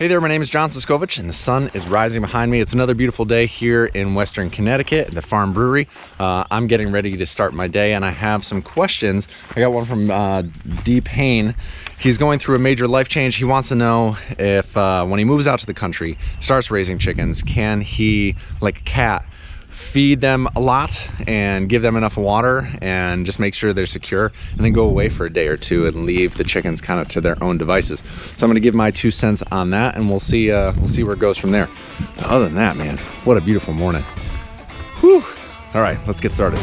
Hey there, my name is John Siskovich and the sun is rising behind me. It's another beautiful day here in Western Connecticut at the Farm Brewery. I'm getting ready to start my day and I have some questions. I got one from D. Payne. He's going through a major life change. He wants to know if when he moves out to the country, starts raising chickens, can he, like a cat, feed them a lot and give them enough water and just make sure they're secure, and then go away for a day or two and leave the chickens kind of to their own devices. So I'm going to give my 2 cents on that, and we'll see where it goes from there. But other than that, man, what a beautiful morning. Whew. All right, let's get started.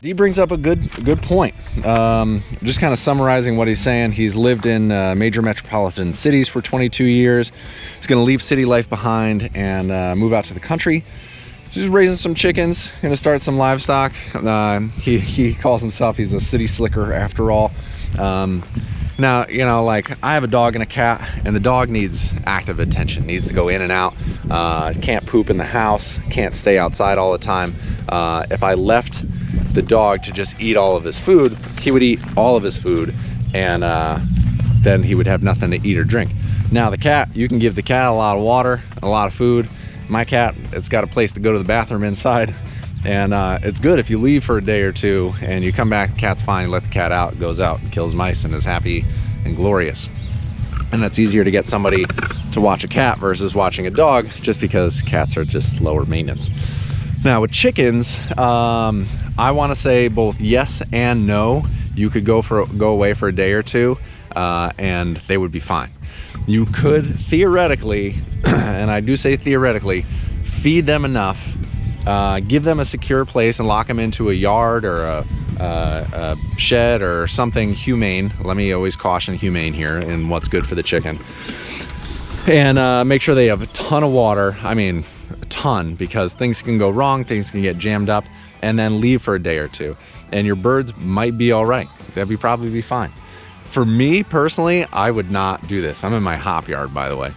D brings up a good point. Just kind of summarizing what he's saying. He's lived in major metropolitan cities for 22 years. He's going to leave city life behind and move out to the country. He's raising some chickens, going to start some livestock. He calls himself, he's a city slicker after all. Now, you know, like, I have a dog and a cat, and the dog needs active attention, needs to go in and out, can't poop in the house, can't stay outside all the time. If I left the dog to just eat all of his food, he would eat all of his food, and then he would have nothing to eat or drink. Now the cat, you can give the cat a lot of water, a lot of food. My cat, it's got a place to go to the bathroom inside, and it's good if you leave for a day or two and you come back, the cat's fine, you let the cat out, it goes out and kills mice and is happy and glorious. And that's easier to get somebody to watch a cat versus watching a dog, just because cats are just lower maintenance. Now with chickens, I want to say both yes and no. You could go away for a day or two, and they would be fine. You could theoretically, and I do say theoretically, feed them enough, give them a secure place and lock them into a yard or a shed or something humane. Let me always caution humane here in what's good for the chicken. And make sure they have a ton of water. I mean, a ton, because things can go wrong, things can get jammed up, and then leave for a day or two. And your birds might be all right. They'd probably be fine. For me personally, I would not do this. I'm in my hop yard, by the way.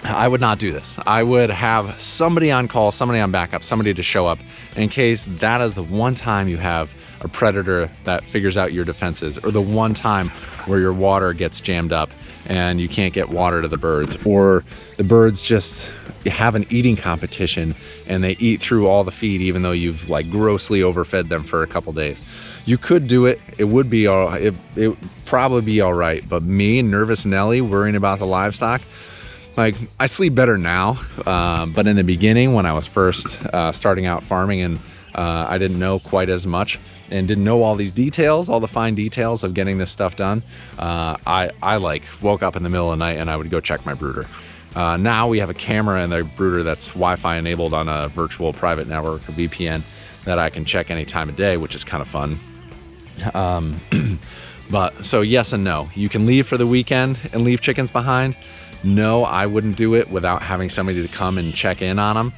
I would not do this. I would have somebody on call, somebody on backup, somebody to show up in case that is the one time you have a predator that figures out your defenses, or the one time where your water gets jammed up and you can't get water to the birds, or the birds just have an eating competition and they eat through all the feed even though you've like grossly overfed them for a couple days. You could do it. It would be it would probably be all right. But me, nervous Nelly, worrying about the livestock, like, I sleep better now, but in the beginning when I was first starting out farming, and I didn't know quite as much and didn't know all these details, all the fine details of getting this stuff done, I like woke up in the middle of the night and I would go check my brooder. Now we have a camera in the brooder that's Wi-Fi enabled on a virtual private network, a VPN, that I can check any time of day, which is kind of fun. But so yes and no. You can leave for the weekend and leave chickens behind. No, I wouldn't do it without having somebody to come and check in on them.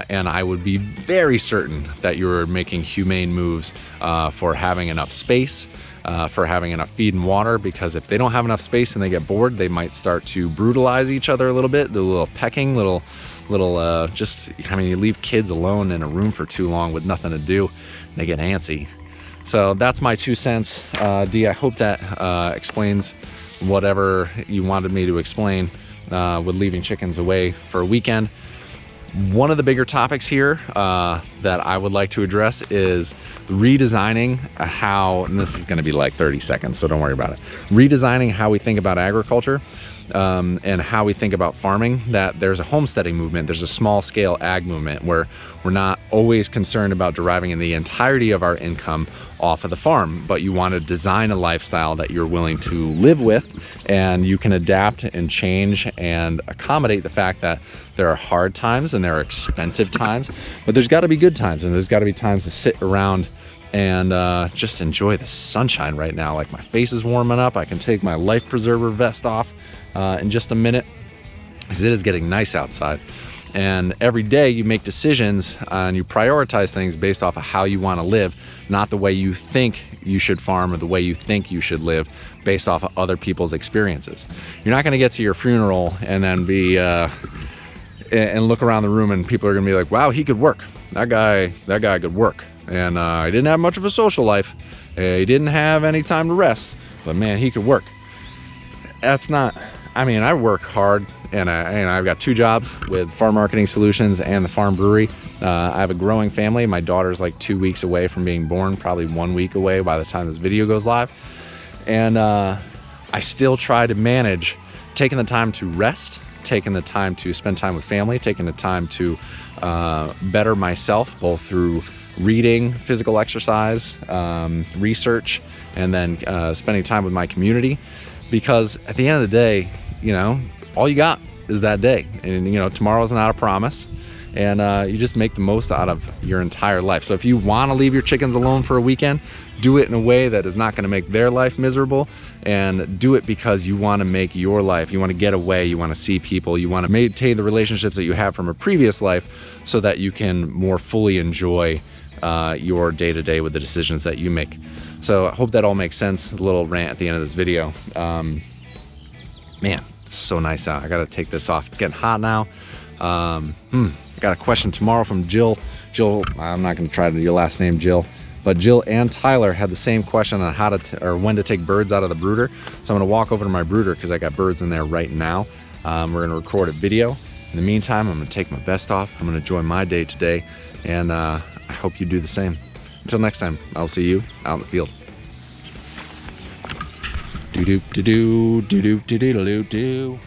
And I would be very certain that you're making humane moves for having enough space, for having enough feed and water, because if they don't have enough space and they get bored, they might start to brutalize each other a little bit, the little pecking, just, I mean, you leave kids alone in a room for too long with nothing to do, they get antsy. So that's my 2 cents. D, I hope that explains whatever you wanted me to explain with leaving chickens away for a weekend. One of the bigger topics here that I would like to address is redesigning how, and this is going to be like 30 seconds, so don't worry about it. Redesigning how we think about agriculture and how we think about farming. That there's a homesteading movement, there's a small scale ag movement where we're not always concerned about deriving the entirety of our income off of the farm, but you want to design a lifestyle that you're willing to live with, and you can adapt and change and accommodate the fact that there are hard times and there are expensive times, but there's got to be good times, and there's got to be times to sit around and just enjoy the sunshine right now. Like, my face is warming up. I can take my life preserver vest off in just a minute, because it is getting nice outside. And every day you make decisions and you prioritize things based off of how you want to live, not the way you think you should farm or the way you think you should live based off of other people's experiences. You're not going to get to your funeral and then be and look around the room and people are going to be like, wow, he could work. That guy could work. And he didn't have much of a social life. He didn't have any time to rest, but man, he could work. That's not, I mean, I work hard, and I've got 2 jobs with Farm Marketing Solutions and the Farm Brewery. I have a growing family. My daughter's like 2 weeks away from being born, probably 1 week away by the time this video goes live. And I still try to manage taking the time to rest, taking the time to spend time with family, taking the time to better myself, both through reading, physical exercise, research, and then spending time with my community. Because at the end of the day, you know, all you got is that day, and you know, tomorrow's not a promise, and you just make the most out of your entire life. So if you want to leave your chickens alone for a weekend, do it in a way that is not going to make their life miserable, and do it because you want to make your life, you want to get away, you want to see people, you want to maintain the relationships that you have from a previous life so that you can more fully enjoy your day-to-day with the decisions that you make. So I hope that all makes sense. A little rant at the end of this video. Man, it's so nice out. I gotta take this off. It's getting hot now. I got a question tomorrow from Jill. Jill, I'm not gonna try to do your last name, Jill, but Jill and Tyler had the same question on how to or when to take birds out of the brooder. So I'm gonna walk over to my brooder because I got birds in there right now. We're gonna record a video. In the meantime, I'm gonna take my vest off. I'm gonna enjoy my day today, and I hope you do the same. Until next time, I'll see you out in the field. Do do do do do do do do do do.